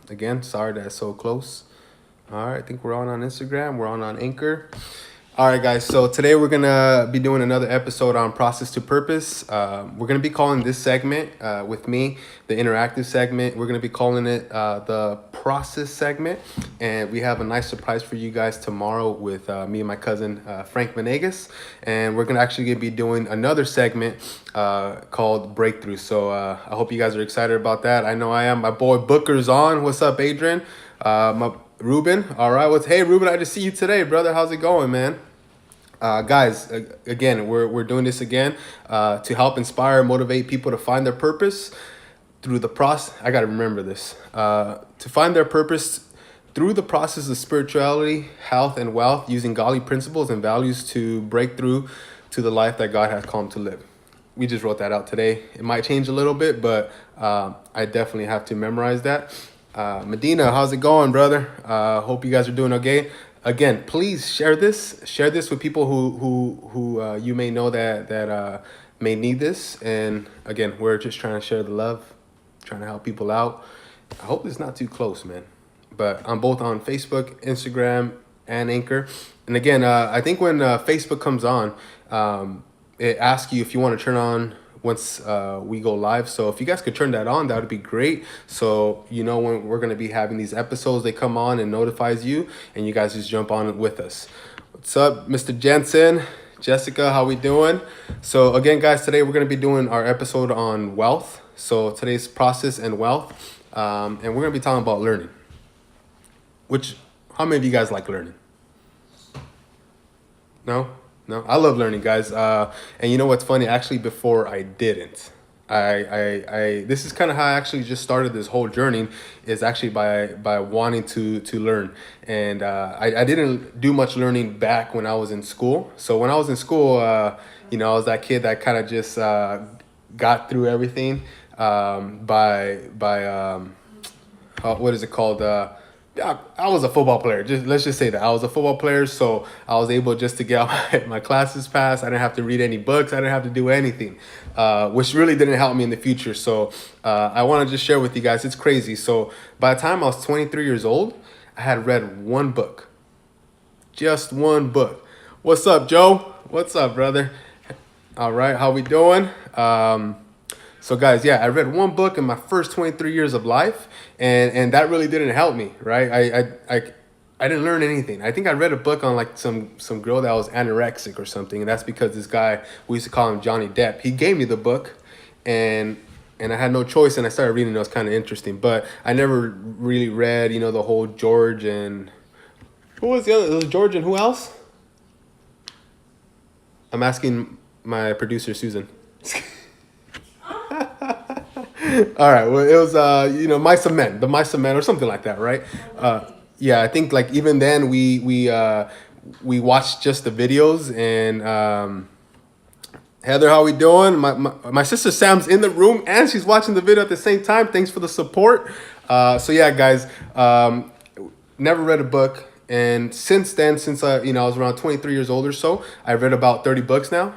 Again, sorry that it's so close. All right, I think we're on Instagram. We're on Anchor. All right, guys. So today we're gonna be doing another episode on process to purpose. We're gonna be calling this segment with me the interactive segment. We're gonna be calling it the process segment, and we have a nice surprise for you guys tomorrow with me and my cousin Frank Venegas, and we're gonna actually be doing another segment called Breakthrough. So I hope you guys are excited about that. I know I am. My boy Booker's on. What's up, Adrian? My Ruben. All right. Hey, Ruben. I just see you today, brother. How's it going, man? Guys, again, we're doing this again to help inspire, motivate people to find their purpose through the process. I got to remember this to find their purpose through the process of spirituality, health, and wealth, using godly principles and values to break through to the life that God has called them to live. We just wrote that out today. It might change a little bit, but I definitely have to memorize that. Medina, how's it going, brother? Hope you guys are doing okay. Again, please share this. Share this with people who you may know that may need this. And again, we're just trying to share the love, trying to help people out. I hope it's not too close, man. But I'm both on Facebook, Instagram, and Anchor. And again, I think when Facebook comes on, it asks you if you want to turn on once we go live. So if you guys could turn that on, that would be great. So you know when we're going to be having these episodes, they come on and notifies you, and you guys just jump on with us. What's up, Mr. Jensen? Jessica, how we doing? So again, guys, today we're going to be doing our episode on wealth. So today's process and wealth, and we're going to be talking about learning. Which, how many of you guys like learning? No? No, I love learning, guys. And you know what's funny? Actually, before I didn't. This is kind of how I actually just started this whole journey, is actually by wanting to learn. And I didn't do much learning back when I was in school. So when I was in school, I was that kid that kind of just got through everything what is it called? I was a football player. Let's just say that I was a football player, so I was able just to get my classes passed. I didn't have to read any books. I didn't have to do anything, which really didn't help me in the future. So I want to just share with you guys. It's crazy. So by the time I was 23 years old, I had read one book, just one book. What's up, Joe? What's up, brother? All right, how we doing? So guys, yeah, I read one book in my first 23 years of life, and that really didn't help me, right? I didn't learn anything. I think I read a book on like some girl that was anorexic or something, and that's because this guy, we used to call him Johnny Depp, he gave me the book, and I had no choice, and I started reading. It was kind of interesting, but I never really read, the whole George and who was the other? It was George and who else? I'm asking my producer Susan. All right. Well, it was Mice of Men, the Mice of Men, or something like that, right? Yeah, I think like even then we watched just the videos. And Heather, how we doing? My sister Sam's in the room and she's watching the video at the same time. Thanks for the support. So yeah, guys, never read a book. And since then, since I was around 23 years old or so, I've read about 30 books now,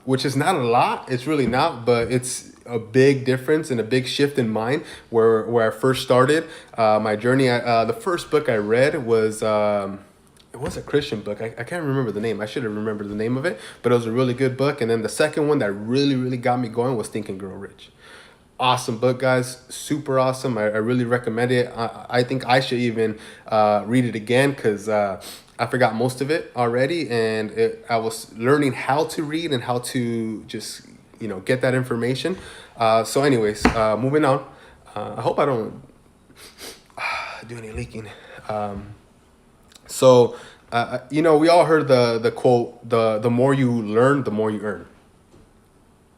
which is not a lot. It's really not, but it's a big difference and a big shift in mind where I first started my journey. The first book I read was it was a Christian book. I can't remember the name. I should have remembered the name of it, but it was a really good book. And then the second one that really, really got me going was Think and Grow Rich. Awesome book, guys. Super awesome. I really recommend it. I think I should even read it again because I forgot most of it already. And I was learning how to read and how to just, get that information. So anyways, moving on. I hope I don't do any leaking. We all heard the quote, the more you learn, the more you earn.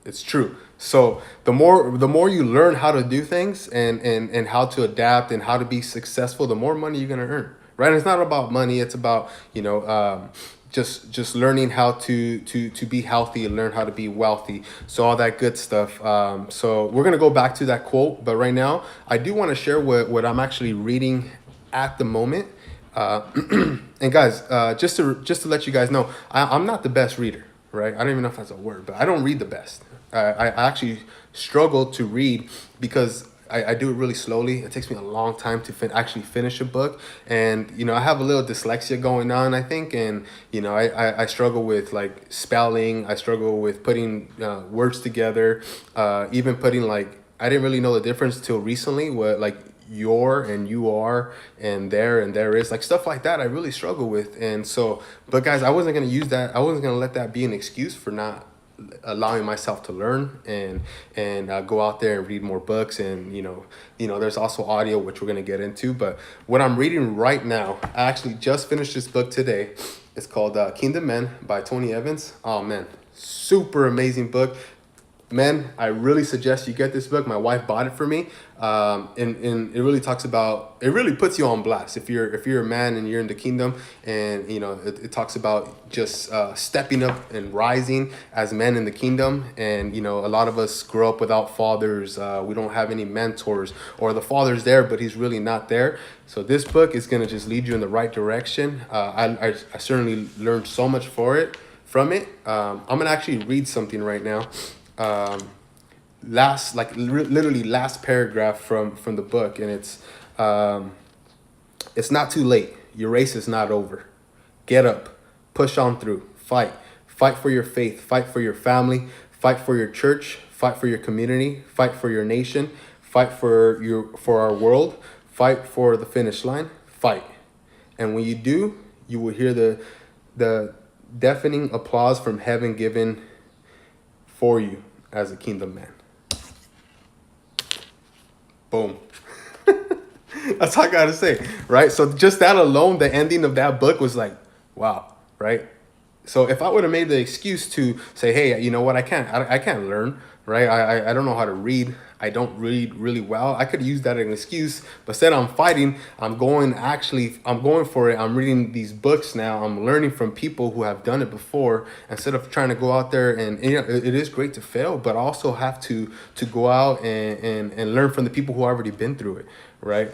It's true. So the more you learn how to do things and how to adapt and how to be successful, the more money you're going to earn, right? And it's not about money. It's about, just learning how to be healthy and learn how to be wealthy. So all that good stuff. So we're going to go back to that quote. But right now, I do want to share what I'm actually reading at the moment. And guys, just to let you guys know, I'm not the best reader, right? I don't even know if that's a word, but I don't read the best. I actually struggle to read because I do it really slowly. It takes me a long time to actually finish a book. And, I have a little dyslexia going on, I think. And, I struggle with like spelling. I struggle with putting words together, even putting like, I didn't really know the difference till recently, what like your and you are and there is, like stuff like that I really struggle with. And so, but guys, I wasn't going to use that. I wasn't going to let that be an excuse for not allowing myself to learn and go out there and read more books. And there's also audio, which we're going to get into. But what I'm reading right now, I actually just finished this book today. It's called Kingdom Men by Tony Evans. Oh man, super amazing book. Man, I really suggest you get this book. My wife bought it for me. And it really talks about, it really puts you on blast if you're a man and you're in the kingdom. And it talks about just stepping up and rising as men in the kingdom. And a lot of us grow up without fathers. We don't have any mentors, or the father's there but he's really not there. So this book is going to just lead you in the right direction. I certainly learned so much from it. I'm gonna actually read something right now. Literally last paragraph from the book. And it's not too late. Your race is not over. Get up, push on through, fight for your faith, fight for your family, fight for your church, fight for your community, fight for your nation, fight for our world, fight for the finish line, fight. And when you do, you will hear the deafening applause from heaven given for you as a kingdom man. Boom. That's all I gotta say, right? So just that alone, the ending of that book was like, wow, right? So if I would have made the excuse to say, hey, you know what, I can't learn, right? I don't know how to read. I don't read really well. I could use that as an excuse, but instead I'm fighting. I'm going for it. I'm reading these books now. I'm learning from people who have done it before, instead of trying to go out there and it is great to fail, but also have to go out and learn from the people who already been through it, right?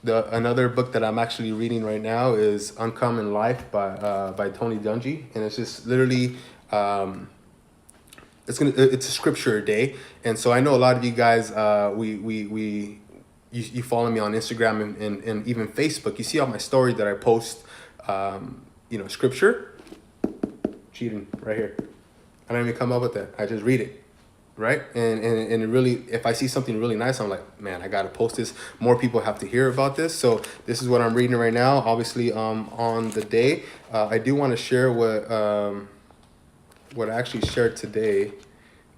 Another book that I'm actually reading right now is Uncommon Life by Tony Dungy, and it's just literally it's a scripture a day. And so I know a lot of you guys, you follow me on Instagram and even Facebook. You see all my stories that I post, scripture. Cheating right here. I don't even come up with that. I just read it, right? And it really, if I see something really nice, I'm like, man, I gotta post this. More people have to hear about this. So this is what I'm reading right now. Obviously, on the day, I do want to share what I actually shared today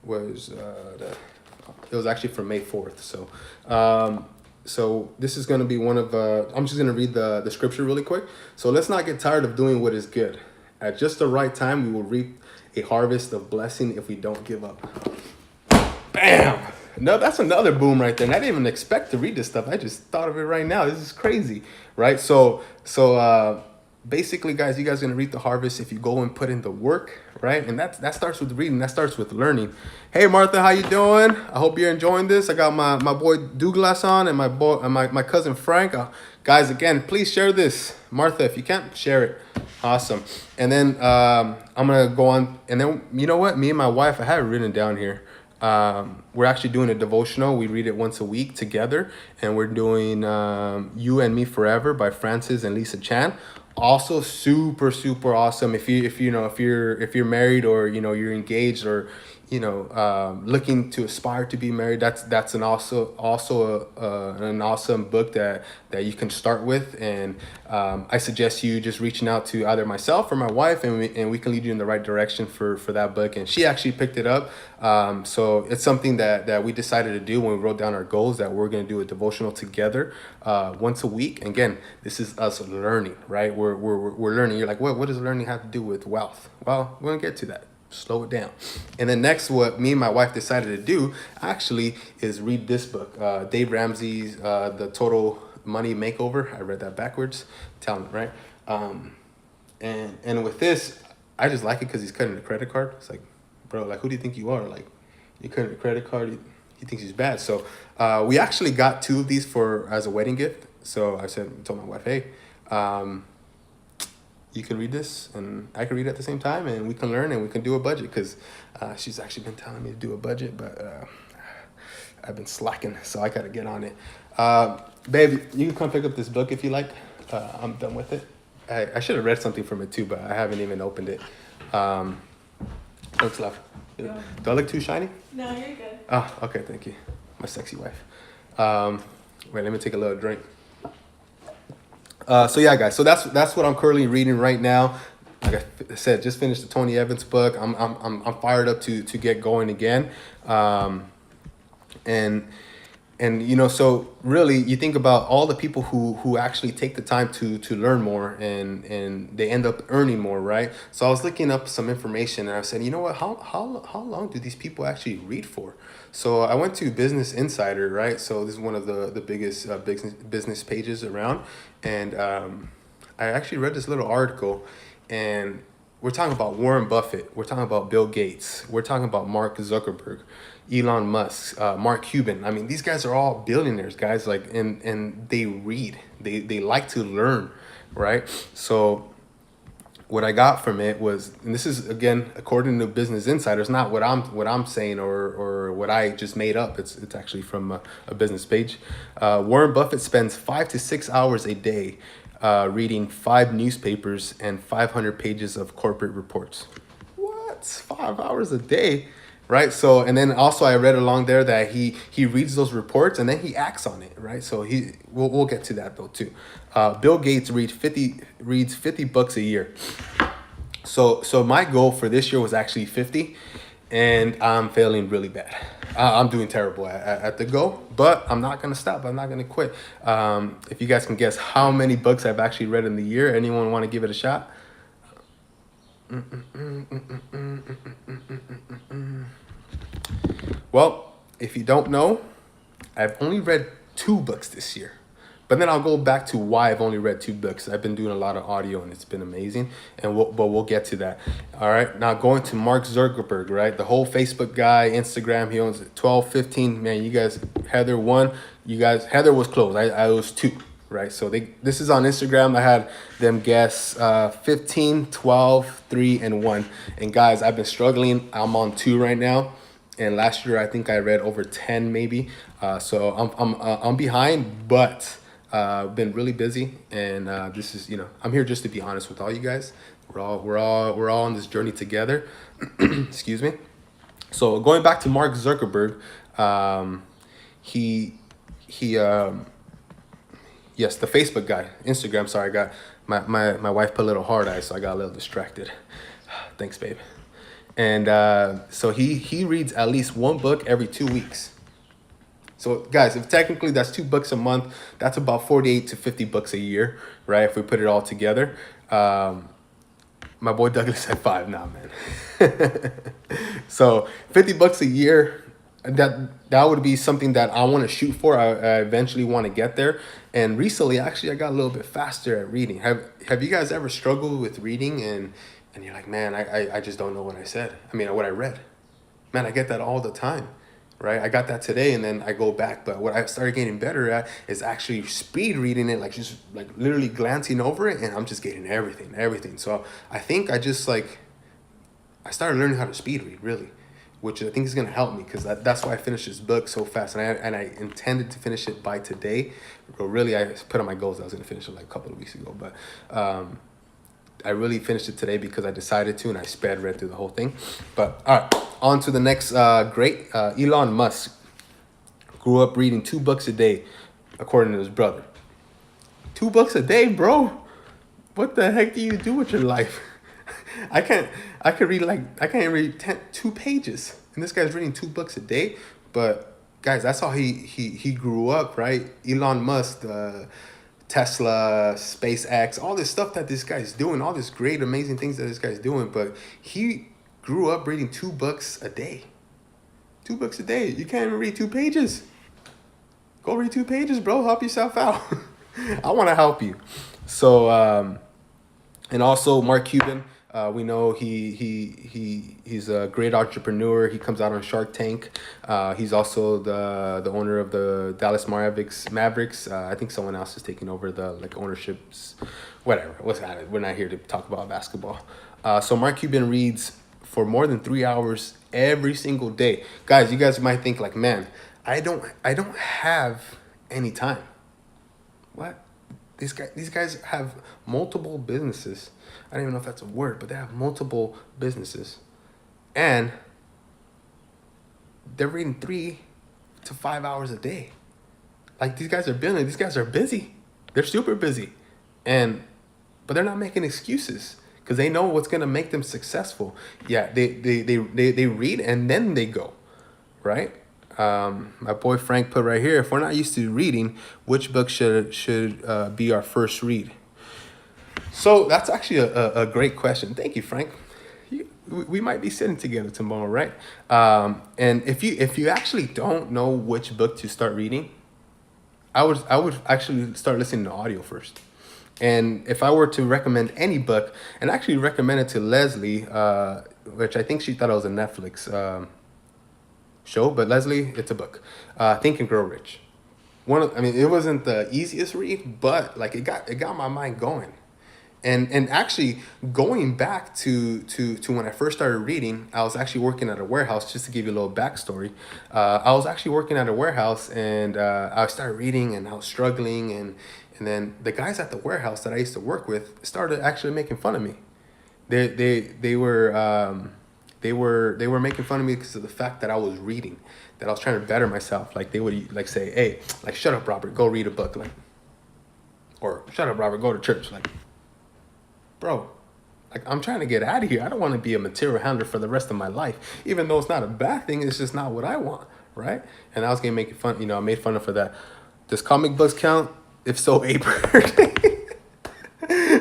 was it was actually from May 4th. So this is going to be one of I'm just going to read the scripture really quick. So let's not get tired of doing what is good. At just the right time, we will reap a harvest of blessing if we don't give up. Bam! No, that's another boom right there. And I didn't even expect to read this stuff. I just thought of it right now. This is crazy, right? So basically, guys, you guys are going to reap the harvest if you go and put in the work, right? And that starts with reading. That starts with learning. Hey, Martha, how you doing? I hope you're enjoying this. I got my boy Douglas on and my cousin Frank. Guys, again, please share this. Martha, if you can't, share it. Awesome. And then I'm going to go on. And then, you know what? Me and my wife, I have it written down here. We're actually doing a devotional. We read it once a week together. And we're doing You and Me Forever by Francis and Lisa Chan. Also super awesome. If you're married, or you're engaged, or looking to aspire to be married, that's an awesome book that you can start with. And I suggest you just reaching out to either myself or my wife, and we can lead you in the right direction for that book. And she actually picked it up. So it's something that we decided to do when we wrote down our goals, that we're going to do a devotional together once a week. And again, this is us learning, right? We're learning. You're like, what does learning have to do with wealth? Well, we're going to get to that. Slow it down. And then next, what me and my wife decided to do actually is read this book, Dave Ramsey's The Total Money Makeover. I read that backwards. Talent, right? And with this, I just like it because he's cutting the credit card. It's like, bro, like, who do you think you are? Like, you're cutting the credit card. He thinks he's bad. So we actually got 2 of these as a wedding gift. So I told my wife, hey, you can read this and I can read it at the same time, and we can learn and we can do a budget, because she's actually been telling me to do a budget, but I've been slacking, so I gotta get on it. Babe, you can come pick up this book if you like. I'm done with it. I should have read something from it too, but I haven't even opened it. Looks love. Do I look too shiny? No, you're good. Oh, okay, thank you. My sexy wife. Wait, let me take a little drink. So yeah, guys. So that's what I'm currently reading right now. Like I said, just finished the Tony Evans book. I'm fired up to get going again. And you know, so really you think about all the people who actually take the time to learn more, and they end up earning more, right? So I was looking up some information, and I said, you know what, how long do these people actually read for? So I went to Business Insider, right? So this is one of the biggest business pages around, and I actually read this little article, and we're talking about Warren Buffett, we're talking about Bill Gates, we're talking about Mark Zuckerberg, Elon Musk, Mark Cuban. I mean, these guys are all billionaires, guys. Like, and they read, they like to learn, right? So what I got from it was, and this is again according to Business Insider, it's not what I'm saying or what I just made up. It's actually from a business page. Warren Buffett spends 5 to 6 hours a day reading 5 newspapers and 500 pages of corporate reports. What? 5 hours a day? Right. So, and then also I read along there that he reads those reports and then he acts on it. Right. So we'll get to that though too. Bill Gates reads 50 books a year. So my goal for this year was actually 50, and I'm failing really bad. I'm doing terrible at the goal, but I'm not gonna stop. I'm not gonna quit. If you guys can guess how many books I've actually read in the year, anyone want to give it a shot? Well, if you don't know, I've only read 2 books this year. But then I'll go back to why I've only read 2 books. I've been doing a lot of audio and it's been amazing. And we'll get to that. All right. Now going to Mark Zuckerberg, right? The whole Facebook guy, Instagram, he owns 12, 15. Man, you guys, Heather won. Heather was close. I was 2, right? So this is on Instagram. I had them guess 15, 12, 3, and 1. And guys, I've been struggling. I'm on 2 right now. And last year, I think I read over 10 maybe. So I'm behind, but been really busy. And this is, I'm here just to be honest with all you guys. We're all on this journey together. Excuse me. So going back to Mark Zuckerberg, yes, the Facebook guy, Instagram. Sorry, I got my wife put a little hard eye, so I got a little distracted. Thanks, babe. And so he reads at least 1 book every 2 weeks. So guys, if technically that's 2 books a month, that's about 48 to 50 books a year, right? If we put it all together. My boy Douglas said 5 now, man. So 50 bucks a year, that would be something that I want to shoot for. I eventually want to get there. And recently, actually, I got a little bit faster at reading. Have you guys ever struggled with reading and you're like, man, I just don't know what I said. I mean, what I read. Man, I get that all the time, right? I got that today and then I go back. But what I started getting better at is actually speed reading it, like just like literally glancing over it, and I'm just getting everything. So I think I started learning how to speed read, really, which I think is going to help me because that's why I finished this book so fast. And I intended to finish it by today. But really, I put on my goals. I was going to finish it like a couple of weeks ago. But I really finished it today because I decided to, and I read through the whole thing. But all right, on to the next great. Elon Musk grew up reading 2 books a day, according to his brother. 2 books a day, bro? What the heck do you do with your life? I can't read 2 pages, and this guy's reading 2 books a day. But guys, that's how he grew up, right? Elon Musk, Tesla, SpaceX, all this stuff that this guy's doing, all this great, amazing things that this guy's doing. But he grew up reading 2 books a day. 2 books a day. You can't even read 2 pages. Go read 2 pages, bro. Help yourself out. I want to help you. So, and also Mark Cuban. We know he's a great entrepreneur. He comes out on Shark Tank. He's also the owner of the Dallas Mavericks. I think someone else is taking over the ownerships. Whatever. We're not here to talk about basketball. So Mark Cuban reads for more than 3 hours every single day. Guys, you guys might think like, man, I don't have any time. What? These guys have multiple businesses. I don't even know if that's a word, but they have multiple businesses. And they're reading 3 to 5 hours a day. Like these guys are billion. These guys are busy. They're super busy. And but they're not making excuses because they know what's gonna make them successful. Yeah, they read and then they go, right? My boy Frank put right here. If we're not used to reading, which book should be our first read? So that's actually a great question. Thank you, Frank. We might be sitting together tomorrow, right? And if you actually don't know which book to start reading, I would actually start listening to audio first. And if I were to recommend any book, and actually recommend it to Leslie, which I think she thought it was a Netflix show, but Leslie, it's a book. Think and Grow Rich. I mean, it wasn't the easiest read, but like it got my mind going. And actually going back to when I first started reading, I was actually working at a warehouse. Just to give you a little backstory, I was actually working at a warehouse, and I started reading, and I was struggling, and then the guys at the warehouse that I used to work with started actually making fun of me. They were making fun of me because of the fact that I was reading, that I was trying to better myself. Like they would like say, "Hey, like shut up, Robert, go read a book," like, or "Shut up, Robert, go to church," like. Bro, like I'm trying to get out of here. I don't want to be a material handler for the rest of my life. Even though it's not a bad thing, it's just not what I want, right? And I was gonna make it fun, I made fun of for that. Does comic books count? If so, a bird.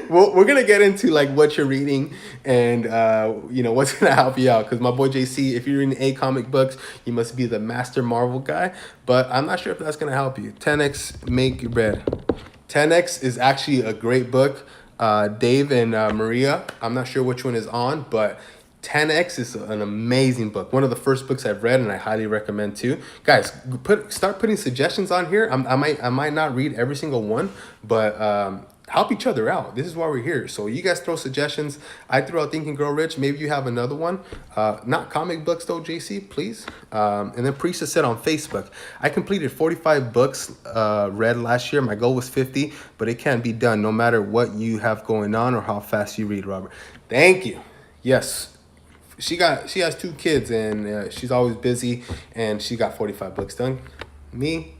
Well, we're gonna get into like what you're reading and what's gonna help you out. Because my boy JC, if you're reading A comic books, you must be the master Marvel guy. But I'm not sure if that's gonna help you. 10x Make Your Bed. 10x is actually a great book. Dave and Maria, I'm not sure which one is on, but 10x is an amazing book. One of the first books I've read, and I highly recommend too. Guys, start putting suggestions on here. I might not read every single one, but help each other out. This is why we're here. So you guys throw suggestions. I threw out Think and Grow Rich. Maybe you have another one. Not comic books though, JC, please. And then Priesta said on Facebook, I completed 45 books read last year. My goal was 50, but it can't be done no matter what you have going on or how fast you read, Robert. Thank you. Yes. She has 2 kids, and she's always busy, and she got 45 books done. Me,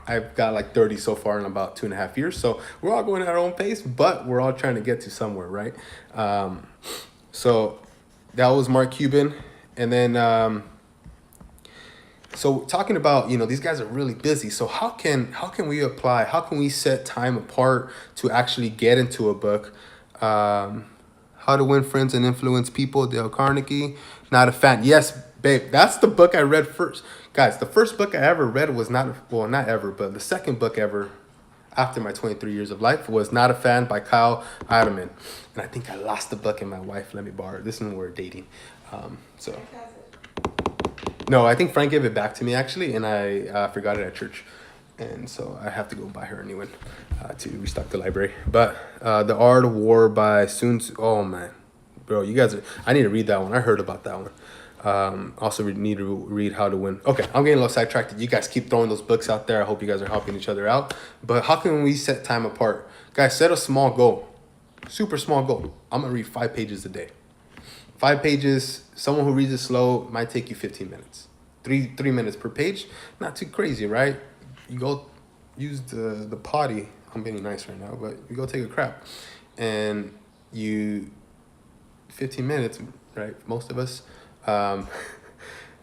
I've got like 30 so far in about 2.5 years. So we're all going at our own pace, but we're all trying to get to somewhere, right? So that was Mark Cuban. And then, so talking about, these guys are really busy. So how can we apply? How can we set time apart to actually get into a book? How to Win Friends and Influence People, Dale Carnegie. Not a fan. Yes, babe, that's the book I read first. Guys, the first book I ever read was not ever, but the second book ever after my 23 years of life was Not a Fan by Kyle Idleman. And I think I lost the book and my wife let me borrow it. This is when we were dating. No, I think Frank gave it back to me actually, and I forgot it at church. And so I have to go buy her a new one to restock the library. But The Art of War by Sun Tzu. Oh, man. Bro, I need to read that one. I heard about that one. Also need to read How to Win. Okay, I'm getting a little sidetracked. You guys keep throwing those books out there. I hope you guys are helping each other out. But how can we set time apart? Guys, set a small goal. Super small goal. I'm going to read 5 pages a day. 5 pages. Someone who reads it slow might take you 15 minutes. 3 minutes per page. Not too crazy, right? You go use the potty. I'm being nice right now, but you go take a crap. And 15 minutes, right? Most of us.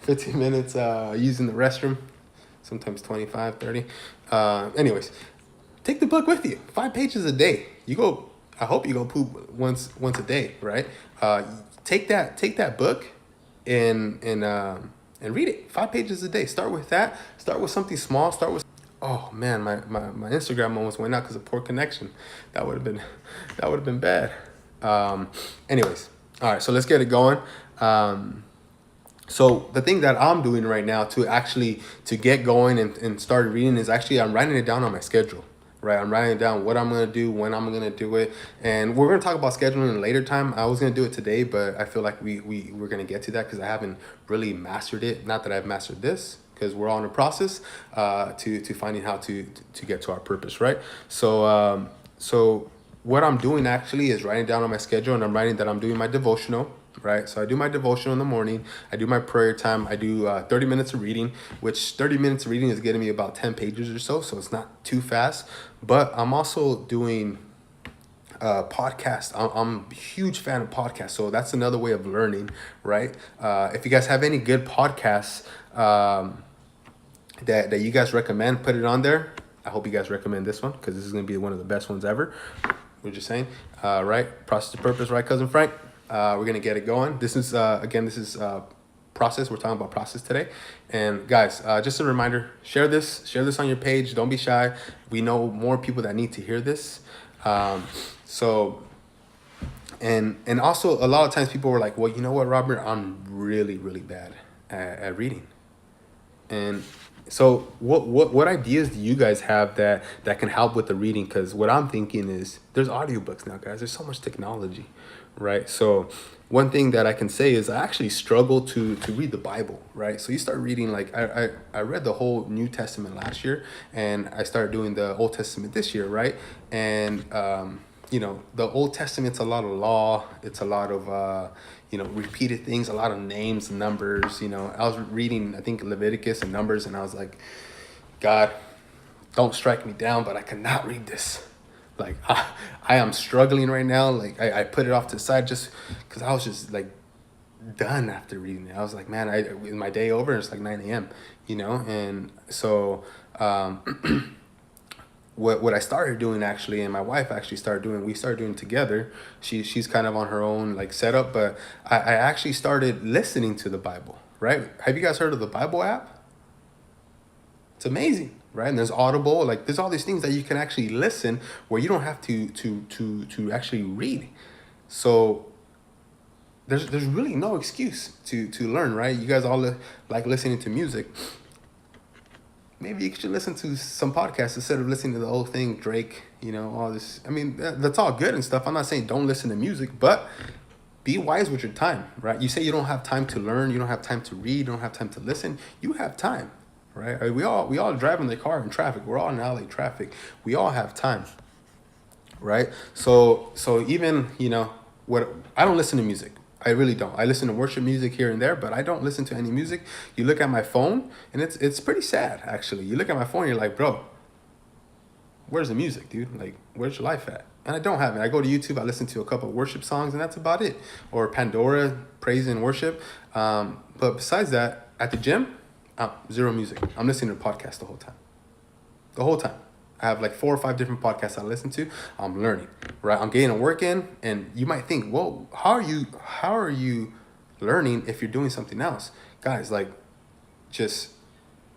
15 minutes using the restroom, sometimes 25, 30. Anyways, take the book with you. 5 pages a day. I hope you go poop once a day, right? Take that book and read it. 5 pages a day. Start with that. Start with something small. Oh man, my Instagram almost went out because of poor connection. That would have been bad. Anyways, all right. So let's get it going. So the thing that I'm doing right now to get going and start reading is actually I'm writing it down on my schedule, right? I'm writing down what I'm going to do, when I'm going to do it. And we're going to talk about scheduling in a later time. I was going to do it today, but I feel like we're going to get to that because I haven't really mastered it. Not that I've mastered this, because we're all in a process to finding how to get to our purpose, right? So what I'm doing actually is writing down on my schedule, and I'm writing that I'm doing my devotional, right? So I do my devotional in the morning. I do my prayer time. I do 30 minutes of reading, which 30 minutes of reading is getting me about 10 pages or so. So it's not too fast, but I'm also doing podcast. I'm a huge fan of podcasts, so that's another way of learning, right? If you guys have any good podcasts that you guys recommend, put it on there. I hope you guys recommend this one, because this is going to be one of the best ones ever. We're just saying, right? Process to purpose, right, cousin Frank? We're going to get it going. This is process. We're talking about process today. And guys, just a reminder, share this on your page. Don't be shy. We know more people that need to hear this. And also a lot of times people were like, well, you know what, Robert, I'm really, really bad at reading. And so what ideas do you guys have that can help with the reading? Because what I'm thinking is there's audiobooks now, guys. There's so much technology, right? So one thing that I can say is I actually struggle to read the Bible, right? So you start reading, like I read the whole New Testament last year, and I started doing the Old Testament this year, right? And the Old Testament's a lot of law. It's a lot of repeated things, a lot of names, numbers. I was reading, I think, Leviticus and Numbers, and I was like, God, don't strike me down, but I cannot read this. Like, I am struggling right now. Like, I put it off to the side just because I was just like done after reading it. I was like, man, my day over, and it's like 9 a.m., and so what I started doing actually, and my wife actually started doing, we started doing together. She's kind of on her own like setup, but I actually started listening to the Bible, right? Have you guys heard of the Bible app? It's amazing, right? And there's Audible, like there's all these things that you can actually listen where you don't have to actually read. So there's really no excuse to learn, right? You guys all like listening to music. Maybe you should listen to some podcasts instead of listening to the whole thing, Drake, all this. I mean, that's all good and stuff. I'm not saying don't listen to music, but be wise with your time, right? You say you don't have time to learn, you don't have time to read, you don't have time to listen. You have time, right? I mean, we all drive in the car in traffic. We're all in LA traffic. We all have time, right? So even, what I don't listen to music. I really don't. I listen to worship music here and there, but I don't listen to any music. You look at my phone, and it's pretty sad, actually. You look at my phone, and you're like, bro, where's the music, dude? Like, where's your life at? And I don't have it. I go to YouTube, I listen to a couple of worship songs, and that's about it. Or Pandora, praise and worship. But besides that, at the gym, zero music. I'm listening to podcasts the whole time. The whole time. I have like 4 or 5 different podcasts I listen to. I'm learning, right? I'm getting a work in, and you might think, whoa, how are you learning if you're doing something else? Guys, like, just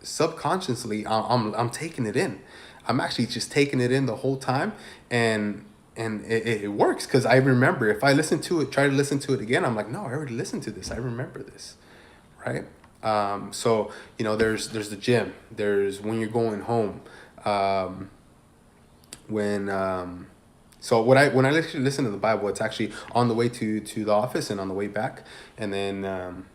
subconsciously, I'm taking it in. I'm actually just taking it in the whole time, and it works, because I remember if I listen to it, try to listen to it again, I'm like, no, I already listened to this. I remember this, right? So there's the gym. There's when you're going home. When I listen to the Bible, it's actually on the way to the office and on the way back, and then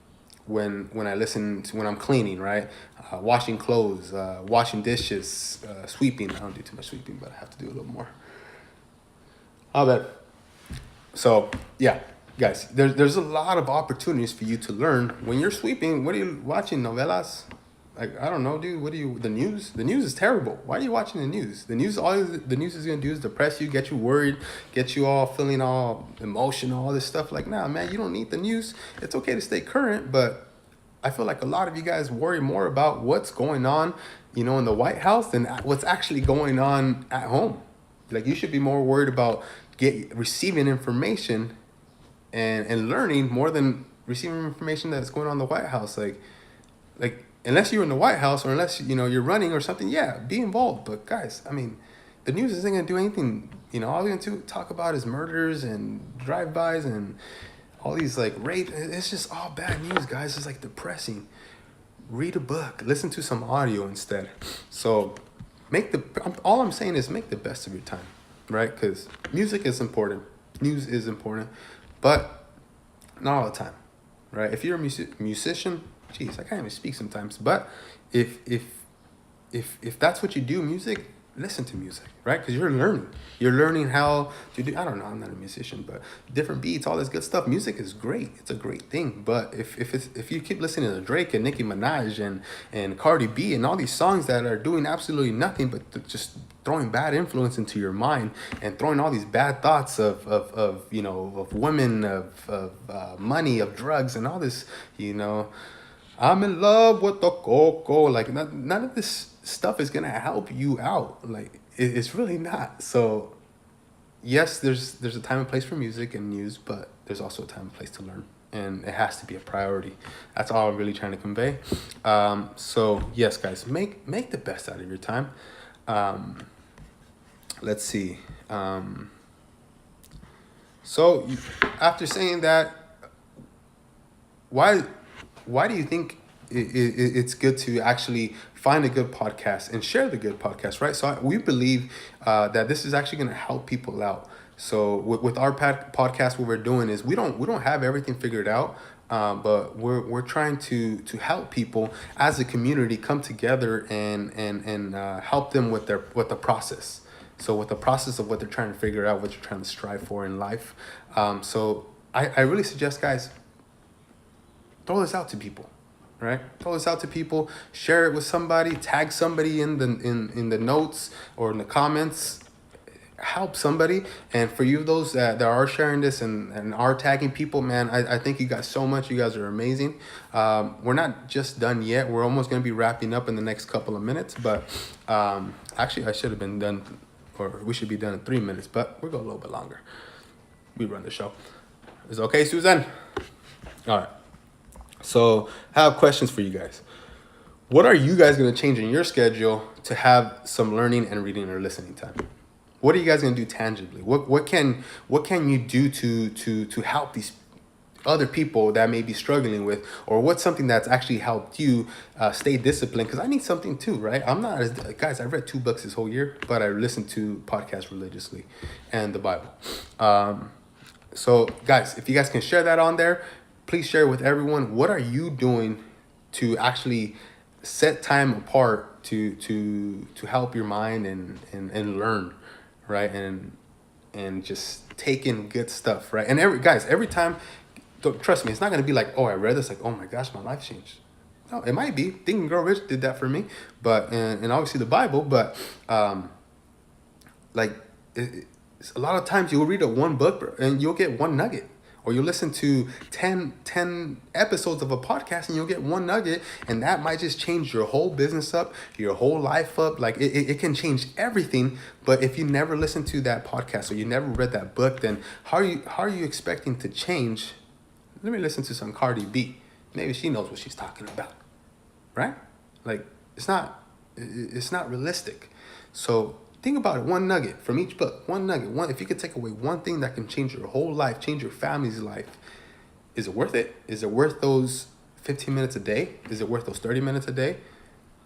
when I'm cleaning, right, washing clothes, washing dishes, sweeping. I don't do too much sweeping, but I have to do a little more. How bad? So yeah, guys, there's a lot of opportunities for you to learn when you're sweeping. What are you watching? Novelas? Like, I don't know, dude. The news? The news is terrible. Why are you watching the news? The news is going to do is depress you, get you worried, get you all feeling all emotional, all this stuff. Like, nah, man, you don't need the news. It's okay to stay current, but I feel like a lot of you guys worry more about what's going on, in the White House than what's actually going on at home. Like, you should be more worried about receiving information and learning more than receiving information that's going on in the White House. Like, unless you're in the White House, or unless, you're running or something, yeah, be involved. But guys, I mean, the news isn't going to do anything. All they're going to talk about is murders and drive-bys and all these, like, rape. It's just all bad news, guys. It's, like, depressing. Read a book. Listen to some audio instead. So all I'm saying is make the best of your time, right? Because music is important. News is important. But not all the time, right? If you're a musician, jeez, I can't even speak sometimes. But if that's what you do, music, listen to music, right? Because you're learning how to do, I don't know, I'm not a musician, but different beats, all this good stuff. Music is great, it's a great thing. But if you keep listening to Drake and Nicki Minaj and Cardi B and all these songs that are doing absolutely nothing but just throwing bad influence into your mind and throwing all these bad thoughts of you know, of women, of money, of drugs, and all this, you know, I'm in love with the coco. Like, none of this stuff is gonna help you out. Like, it's really not. So yes, there's a time and place for music and news, but there's also a time and place to learn, and it has to be a priority. That's all I'm really trying to convey. So yes, guys, make the best out of your time. Let's see. So after saying that, why do you think it's good to actually find a good podcast and share the good podcast, right? So we believe that this is actually going to help people out. So with our podcast, what we're doing is we don't have everything figured out, but we're trying to help people as a community come together and help them with the process. So with the process of what they're trying to figure out, what you're trying to strive for in life. So I really suggest, guys, throw this out to people, right? Throw this out to people, share it with somebody, tag somebody in the notes or in the comments, help somebody. And for you, those that are sharing this and are tagging people, man, I think you guys so much. You guys are amazing. We're not just done yet. We're almost going to be wrapping up in the next couple of minutes, but actually I should have been done, or we should be done in 3 minutes, but we'll go a little bit longer. We run the show. Is it okay, Susan? All right. So I have questions for you guys. What are you guys going to change in your schedule to have some learning and reading or listening time? What are you guys going to do tangibly? What can you do to help these other people that may be struggling with, or what's something that's actually helped you stay disciplined? Because I need something too, right? I'm not guys, I read 2 books this whole year, but I listened to podcasts religiously and the Bible. So guys, if you guys can share that on there, please share with everyone. What are you doing to actually set time apart to help your mind and learn, right? And just take in good stuff, right? And every time, trust me, it's not going to be like, oh, I read this, like, oh my gosh, my life changed. No, it might be. Think and Grow Rich did that for me, but and obviously the Bible, but like a lot of times you'll read one book and you'll get one nugget. Or you listen to 10 episodes of a podcast and you'll get one nugget, and that might just change your whole business up, your whole life up. Like it can change everything. But if you never listen to that podcast or you never read that book, then how are you expecting to change? Let me listen to some Cardi B. Maybe she knows what she's talking about, right? Like it's not realistic. So think about it, one nugget from each book, one nugget. If you could take away one thing that can change your whole life, change your family's life, is it worth it? Is it worth those 15 minutes a day? Is it worth those 30 minutes a day?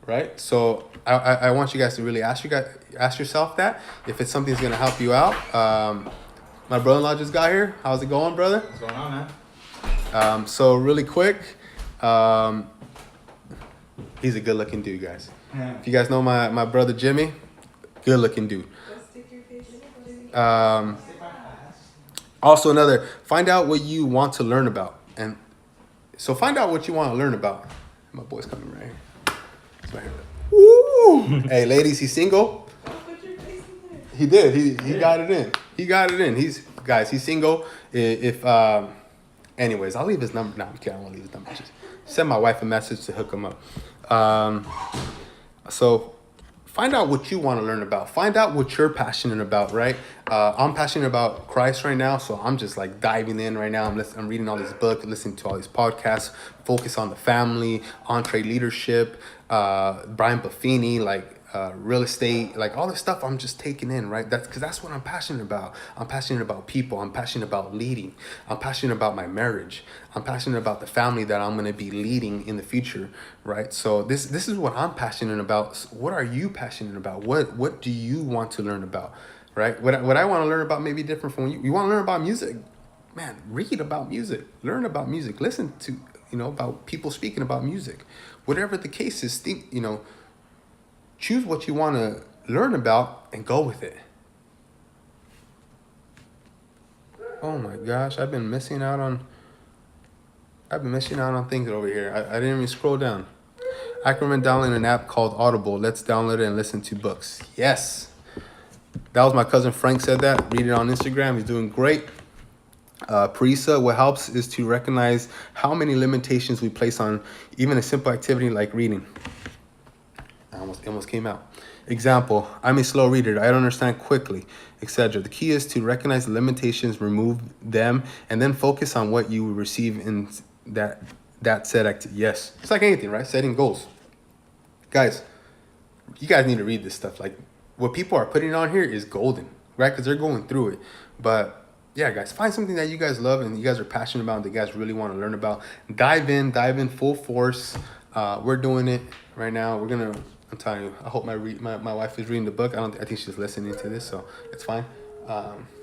Right? So I want you guys to really ask yourself that, if it's something that's going to help you out. My brother-in-law just got here. How's it going, brother? What's going on, man? So really quick, he's a good-looking dude, guys. Yeah. If you guys know my brother Jimmy, good looking dude. Also find out what you want to learn about. And so find out what you want to learn about. My boy's coming right here. It's right here. Woo! Hey ladies, he's single. He did. He got it in. He's single. If anyways, I'll leave his number. No, I won't leave his number. Just send my wife a message to hook him up. So find out what you want to learn about. Find out what you're passionate about, right? I'm passionate about Christ right now, so I'm just like diving in right now. I'm reading all these books, listening to all these podcasts, focus on the family, entree leadership, Brian Buffini, like real estate, like all this stuff I'm just taking in, right? That's what I'm passionate about. I'm passionate about people. I'm passionate about leading. I'm passionate about my marriage. I'm passionate about the family that I'm going to be leading in the future, right? So this is what I'm passionate about. What are you passionate about? What do you want to learn about, right? What I want to learn about may be different from you. You want to learn about music? Man, read about music. Learn about music. Listen to, about people speaking about music. whatever the case is, think, choose what you want to learn about and go with it. Oh my gosh, I've been missing out on things over here. I didn't even scroll down. I can recommend downloading an app called Audible. Let's download it and listen to books. Yes. That was my cousin Frank said that. Read it on Instagram. He's doing great. Parisa, what helps is to recognize how many limitations we place on even a simple activity like reading. It almost came out. Example, I'm a slow reader. I don't understand quickly, etc. The key is to recognize the limitations, remove them, and then focus on what you receive in that said activity. Yes, it's like anything, right? Setting goals. Guys, you guys need to read this stuff. Like, what people are putting on here is golden, right? Because they're going through it. But yeah, guys, find something that you guys love and you guys are passionate about, that you guys really want to learn about. Dive in full force. We're doing it right now. I'm telling you, I hope my wife is reading the book. I think she's listening to this, so it's fine.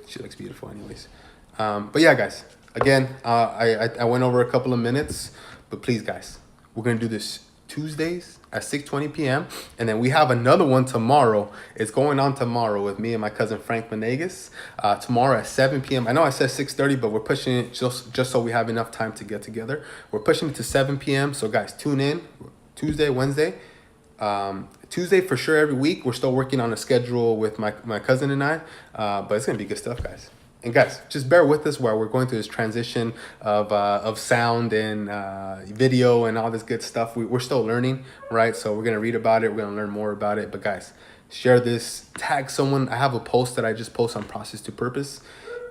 She looks beautiful anyways. But yeah, guys, again, I went over a couple of minutes, but please, guys, we're going to do this Tuesdays at 6:20 p.m. And then we have another one tomorrow. It's going on tomorrow with me and my cousin Frank Menegas. Tomorrow at 7 p.m. I know I said 6:30, but we're pushing it just so we have enough time to get together. We're pushing it to 7 p.m. So guys, tune in Tuesday, Wednesday. Tuesday for sure every week. We're still working on a schedule with my cousin and I. But it's going to be good stuff, guys. And guys, just bear with us while we're going through this transition of sound and video and all this good stuff. We're still learning, right? So we're going to read about it. We're going to learn more about it. But guys, share this. Tag someone. I have a post that I just post on Process to Purpose.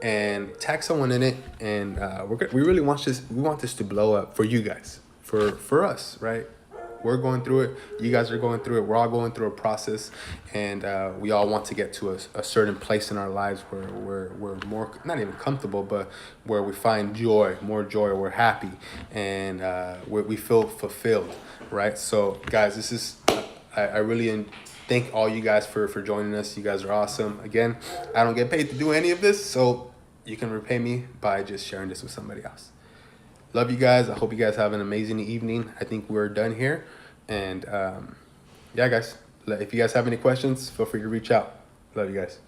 And tag someone in it. And we really want this. We want this to blow up for you guys, for us, right? We're going through it. You guys are going through it. We're all going through a process, and we all want to get to a certain place in our lives where we're more, not even comfortable, but where we find more joy, we're happy, and we feel fulfilled, right? So, guys, I really thank all you guys for joining us. You guys are awesome. Again, I don't get paid to do any of this, so you can repay me by just sharing this with somebody else. Love you guys. I hope you guys have an amazing evening. I think we're done here. And yeah, guys, if you guys have any questions, feel free to reach out. Love you guys.